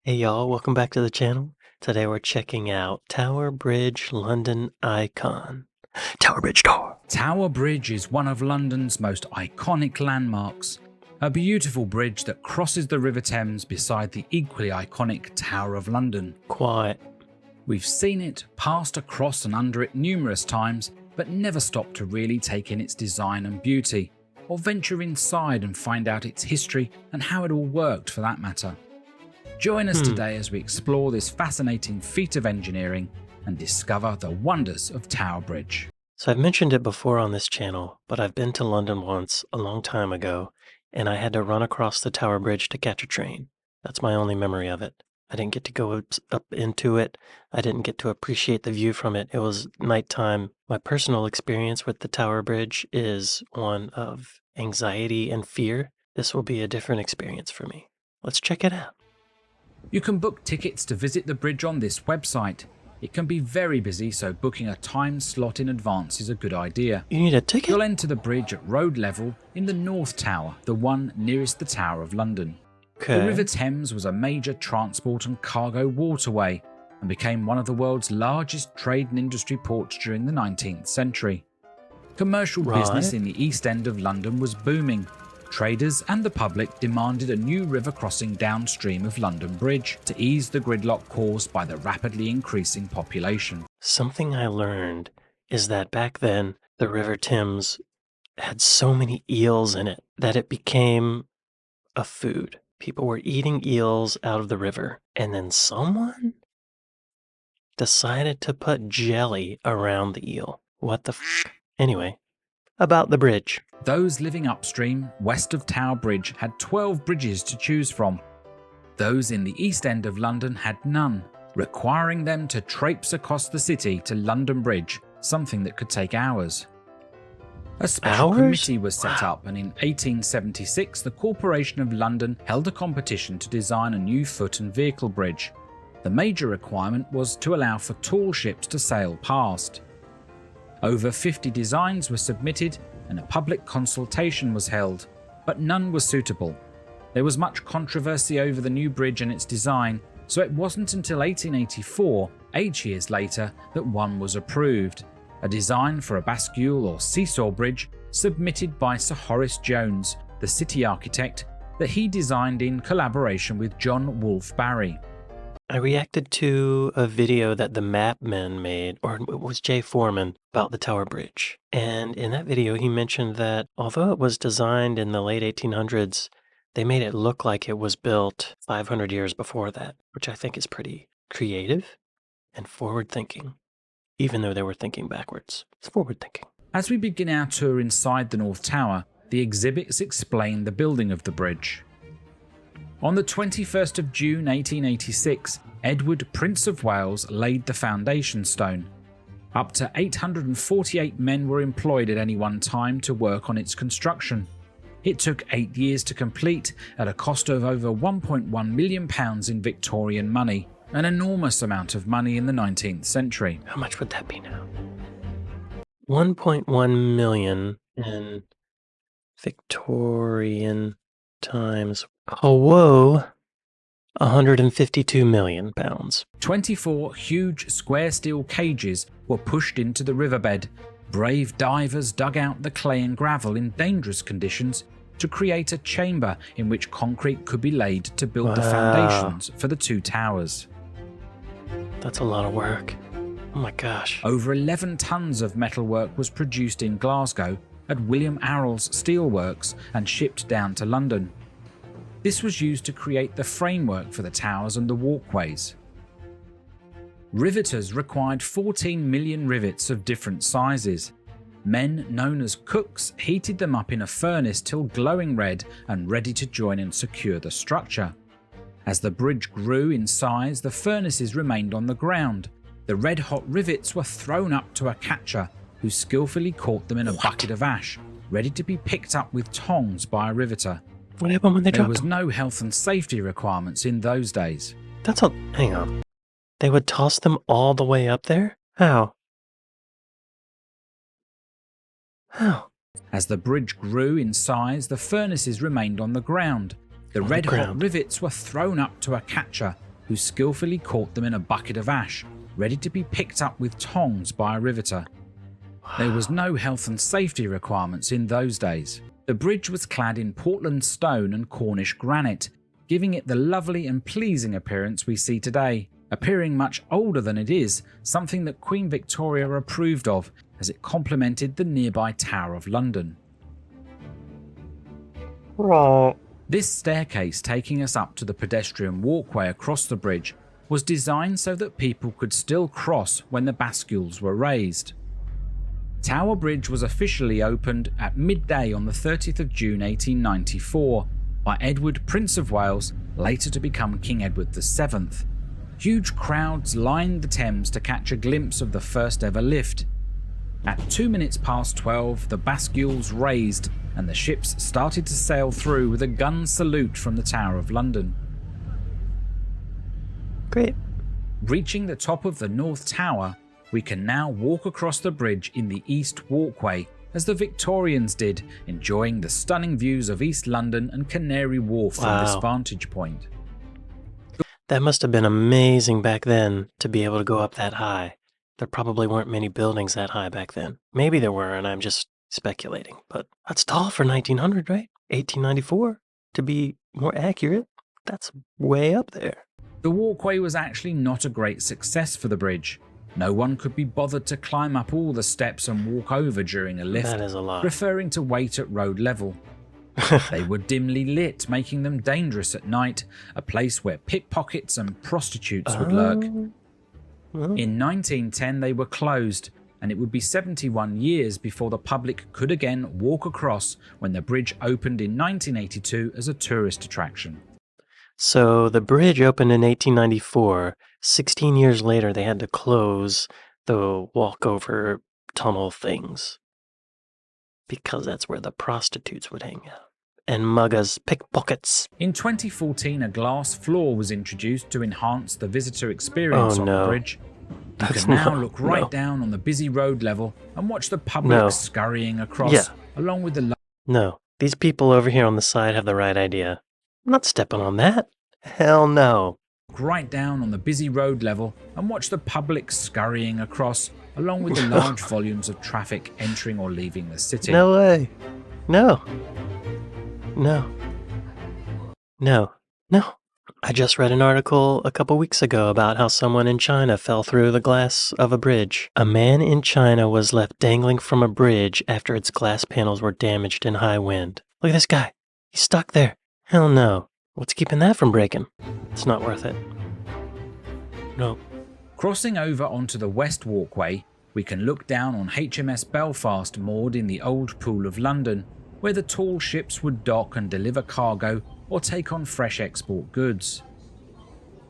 Hey y'all, welcome back to the channel. Today we're checking out Tower Bridge London Icon. Tower Bridge Door. Tower Bridge is one of London's most iconic landmarks, a beautiful bridge that crosses the River Thames beside the equally iconic Tower of London. Quiet. We've seen it, passed across and under it numerous times, but never stopped to really take in its design and beauty, or venture inside and find out its history and how it all worked for that matter. Join us today as we explore this fascinating feat of engineering and discover the wonders of Tower Bridge. So I've mentioned it before on this channel, but I've been to London once a long time ago, and I had to run across the Tower Bridge to catch a train. That's my only memory of it. I didn't get to go up into it. I didn't get to appreciate the view from it. It was nighttime. My personal experience with the Tower Bridge is one of anxiety and fear. This will be a different experience for me. Let's check it out. You can book tickets to visit the bridge on this website. It can be very busy, so booking a time slot in advance is a good idea. You need a ticket? You'll enter the bridge at road level in the North Tower, the one nearest the Tower of London. Okay. The River Thames was a major transport and cargo waterway and became one of the world's largest trade and industry ports during the 19th century. Commercial business in the East End of London was booming. Traders and the public demanded a new river crossing downstream of London Bridge to ease the gridlock caused by the rapidly increasing population. Something I learned is that back then, the River Thames had so many eels in it that it became a food. People were eating eels out of the river, and then someone decided to put jelly around the eel. What the f***? Anyway, about the bridge. Those living upstream, west of Tower Bridge, had 12 bridges to choose from. Those in the East End of London had none, requiring them to traipse across the city to London Bridge, something that could take hours. A special committee was set up, and in 1876 the Corporation of London held a competition to design a new foot and vehicle bridge. The major requirement was to allow for tall ships to sail past. Over 50 designs were submitted and a public consultation was held, but none was suitable. There was much controversy over the new bridge and its design, so it wasn't until 1884, 8 years later, that one was approved. A design for a bascule or seesaw bridge submitted by Sir Horace Jones, the city architect, that he designed in collaboration with John Wolfe Barry. I reacted to a video that the Map Men made, or it was Jay Foreman, about the Tower Bridge. And in that video, he mentioned that although it was designed in the late 1800s, they made it look like it was built 500 years before that, which I think is pretty creative and forward-thinking, even though they were thinking backwards. It's forward-thinking. As we begin our tour inside the North Tower, the exhibits explain the building of the bridge. On the 21st of June 1886, Edward, Prince of Wales, laid the foundation stone. Up to 848 men were employed at any one time to work on its construction. It took 8 years to complete at a cost of over £1.1 million in Victorian money, an enormous amount of money in the 19th century. How much would that be now? 1.1 million in Victorian times. Oh, whoa. 152 million pounds. 24 huge square steel cages were pushed into the riverbed. Brave divers dug out the clay and gravel in dangerous conditions to create a chamber in which concrete could be laid to build the foundations for the two towers. That's a lot of work. Oh my gosh. Over 11 tons of metalwork was produced in Glasgow at William Arrol's steelworks and shipped down to London. This was used to create the framework for the towers and the walkways. Riveters required 14 million rivets of different sizes. Men known as cooks heated them up in a furnace till glowing red and ready to join and secure the structure. As the bridge grew in size, the furnaces remained on the ground. The red-hot rivets were thrown up to a catcher, who skillfully caught them in a bucket of ash, ready to be picked up with tongs by a riveter. What happened when they There dropped was them? no health and safety requirements in those days. That's all. Hang on. They would toss them all the way up there? How? How? As the bridge grew in size, the furnaces remained on the ground. The red-hot rivets were thrown up to a catcher, who skillfully caught them in a bucket of ash, ready to be picked up with tongs by a riveter. There was no health and safety requirements in those days. The bridge was clad in Portland stone and Cornish granite, giving it the lovely and pleasing appearance we see today, appearing much older than it is, something that Queen Victoria approved of as it complemented the nearby Tower of London. Right. This staircase taking us up to the pedestrian walkway across the bridge was designed so that people could still cross when the bascules were raised. Tower Bridge was officially opened at midday on the 30th of June 1894 by Edward, Prince of Wales, later to become King Edward VII. Huge crowds lined the Thames to catch a glimpse of the first ever lift. At 12:02, the bascules raised and the ships started to sail through with a gun salute from the Tower of London. Great. Reaching the top of the North Tower, we can now walk across the bridge in the East Walkway, as the Victorians did, enjoying the stunning views of East London and Canary Wharf from this vantage point. That must have been amazing back then to be able to go up that high. There probably weren't many buildings that high back then. Maybe there were, and I'm just speculating, but that's tall for 1900, right? 1894, to be more accurate. That's way up there. The walkway was actually not a great success for the bridge. No one could be bothered to climb up all the steps and walk over during a lift, That is a lot. preferring to wait at road level. They were dimly lit, making them dangerous at night, a place where pickpockets and prostitutes would lurk. Well, In 1910 they were closed, and it would be 71 years before the public could again walk across when the bridge opened in 1982 as a tourist attraction. so the bridge opened in 1894. 16 years later, they had to close the walkover tunnel things because that's where the prostitutes would hang out and muggers, pickpockets. In 2014, a glass floor was introduced to enhance the visitor experience on the bridge. You can now look right down on the busy road level and watch the public scurrying across, along with the... No, these people over here on the side have the right idea. I'm not stepping on that. Hell no. Right down on the busy road level and watch the public scurrying across, along with the large volumes of traffic entering or leaving the city. No way. No. No. No. No. I just read an article a couple weeks ago about how someone in China fell through the glass of a bridge. A man in China was left dangling from a bridge after its glass panels were damaged in high wind. Look at this guy. He's stuck there. Hell no. What's keeping that from breaking? It's not worth it. No. Crossing over onto the West Walkway, we can look down on HMS Belfast moored in the Old Pool of London, where the tall ships would dock and deliver cargo or take on fresh export goods.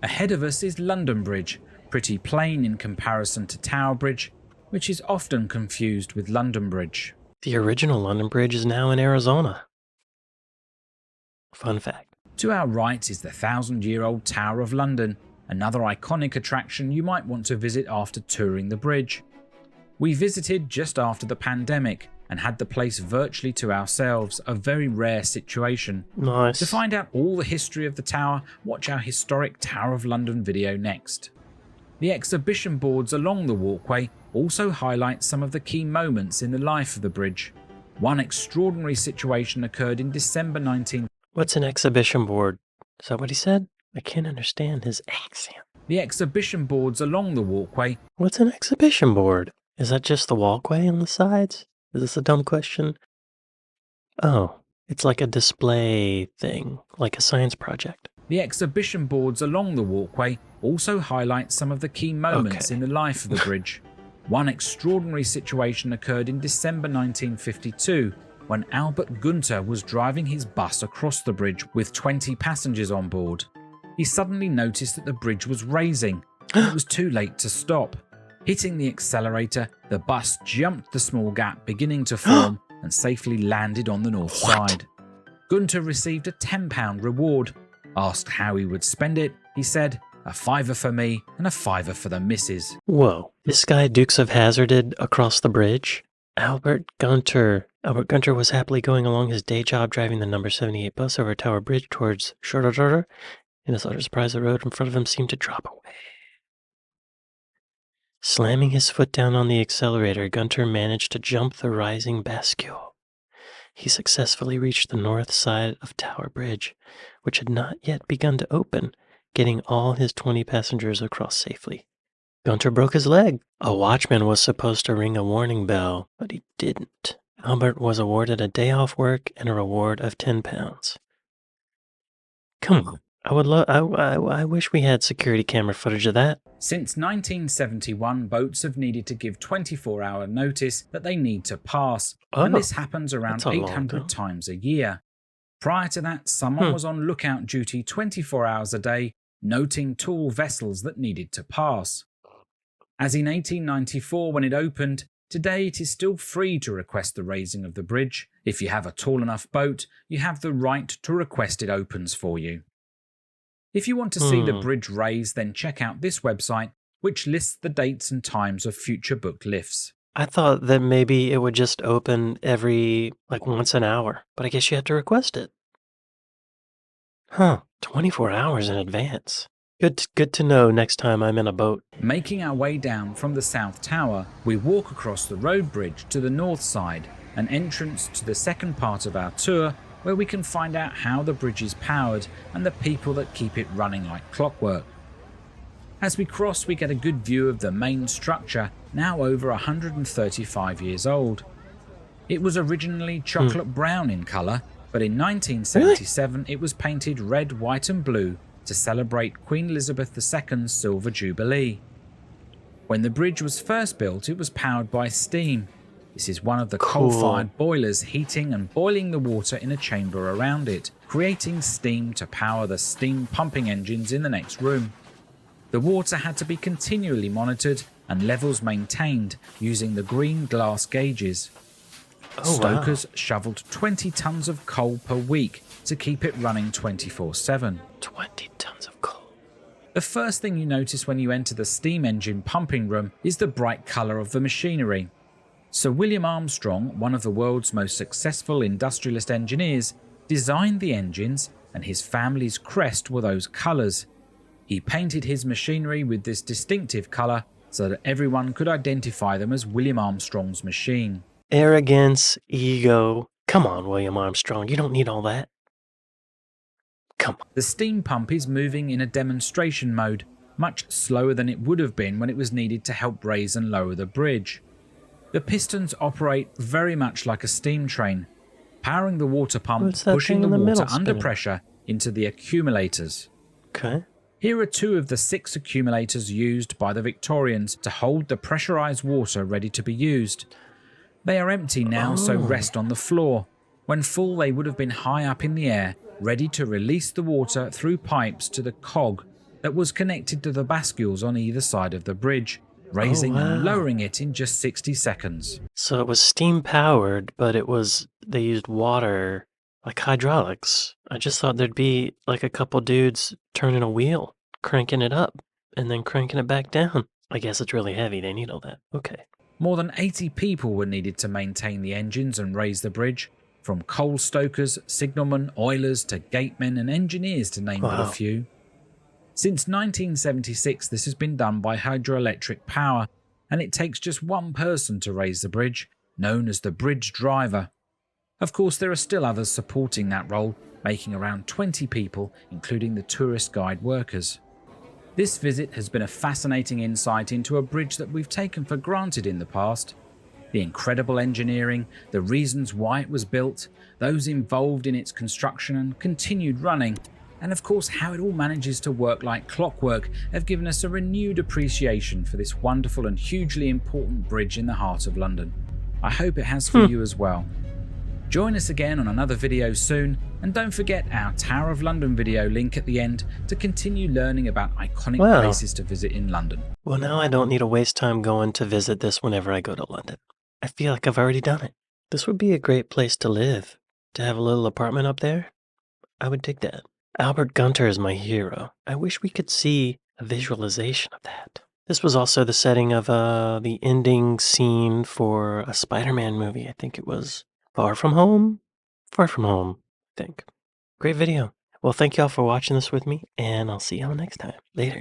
Ahead of us is London Bridge, pretty plain in comparison to Tower Bridge, which is often confused with London Bridge. The original London Bridge is now in Arizona. Fun fact. To our right is the 1,000-year-old Tower of London, another iconic attraction you might want to visit after touring the bridge. We visited just after the pandemic and had the place virtually to ourselves, a very rare situation. Nice. To find out all the history of the tower, watch our historic Tower of London video next. The exhibition boards along the walkway also highlight some of the key moments in the life of the bridge. One extraordinary situation occurred in December 19... What's an exhibition board? Is that what he said? I can't understand his accent. The exhibition boards along the walkway... What's an exhibition board? Is that just the walkway on the sides? Is this a dumb question? Oh, it's like a display thing, like a science project. The exhibition boards along the walkway also highlight some of the key moments in the life of the bridge. One extraordinary situation occurred in December 1952 when Albert Gunter was driving his bus across the bridge with 20 passengers on board. He suddenly noticed that the bridge was raising, and it was too late to stop. Hitting the accelerator, the bus jumped the small gap beginning to form and safely landed on the north side. Gunter received a £10 reward. Asked how he would spend it, he said, "A fiver for me and a fiver for the missus." Whoa, this guy Dukes of Hazzarded across the bridge? Albert Gunter was happily going along his day job driving the number 78 bus over Tower Bridge towards Shorter In his utter surprise, the road in front of him seemed to drop away. Slamming his foot down on the accelerator, Gunter managed to jump the rising bascule. He successfully reached the north side of Tower Bridge, which had not yet begun to open, getting all his 20 passengers across safely. Gunter broke his leg. A watchman was supposed to ring a warning bell, but he didn't. Albert was awarded a day off work and a reward of £10. Come on. I wish we had security camera footage of that. Since 1971, boats have needed to give 24-hour notice that they need to pass, and this happens around 800 times a year. Prior to that, someone was on lookout duty 24 hours a day, noting tall vessels that needed to pass. As in 1894 when it opened, today it is still free to request the raising of the bridge. If you have a tall enough boat, you have the right to request it opens for you. If you want to see the bridge raised, then check out this website, which lists the dates and times of future booked lifts. I thought that maybe it would just open every, once an hour, but I guess you have to request it. 24 hours in advance. Good to know next time I'm in a boat. Making our way down from the South Tower, we walk across the road bridge to the north side, an entrance to the second part of our tour, where we can find out how the bridge is powered and the people that keep it running like clockwork. As we cross, we get a good view of the main structure, now over 135 years old. It was originally chocolate brown in colour, but in 1977 it was painted red, white and blue to celebrate Queen Elizabeth II's Silver Jubilee. When the bridge was first built, it was powered by steam. This is one of the coal-fired boilers heating and boiling the water in a chamber around it, creating steam to power the steam pumping engines in the next room. The water had to be continually monitored and levels maintained using the green glass gauges. Stokers shoveled 20 tons of coal per week to keep it running 24/7. 20 tons of coal. The first thing you notice when you enter the steam engine pumping room is the bright colour of the machinery. Sir William Armstrong, one of the world's most successful industrialist engineers, designed the engines, and his family's crest were those colours. He painted his machinery with this distinctive colour so that everyone could identify them as William Armstrong's machine. Arrogance, ego. Come on, William Armstrong, you don't need all that. Come on. The steam pump is moving in a demonstration mode, much slower than it would have been when it was needed to help raise and lower the bridge. The pistons operate very much like a steam train, powering the water pump, pushing the water under pressure into the accumulators. Okay. Here are two of the 6 accumulators used by the Victorians to hold the pressurized water ready to be used. They are empty now, so rest on the floor. When full, they would have been high up in the air, ready to release the water through pipes to the cog that was connected to the bascules on either side of the bridge, raising and lowering it in just 60 seconds. So it was steam powered, but they used water, like hydraulics. I just thought there'd be like a couple dudes turning a wheel, cranking it up, and then cranking it back down. I guess it's really heavy, they need all that. Okay. More than 80 people were needed to maintain the engines and raise the bridge, from coal stokers, signalmen, oilers to gatemen and engineers to name but a few. Since 1976, this has been done by hydroelectric power, and it takes just one person to raise the bridge, known as the bridge driver. Of course, there are still others supporting that role, making around 20 people, including the tourist guide workers. This visit has been a fascinating insight into a bridge that we've taken for granted in the past. The incredible engineering, the reasons why it was built, those involved in its construction and continued running, and of course how it all manages to work like clockwork have given us a renewed appreciation for this wonderful and hugely important bridge in the heart of London. I hope it has for you as well. Join us again on another video soon, and don't forget our Tower of London video link at the end to continue learning about iconic places to visit in London. Well, now I don't need to waste time going to visit this whenever I go to London. I feel like I've already done it. This would be a great place to live. To have a little apartment up there, I would dig that. Albert Gunter is my hero. I wish we could see a visualization of that. This was also the setting of the ending scene for a Spider-Man movie. I think it was Far From Home, I think. Great video. Well, thank y'all for watching this with me, and I'll see y'all next time. Later.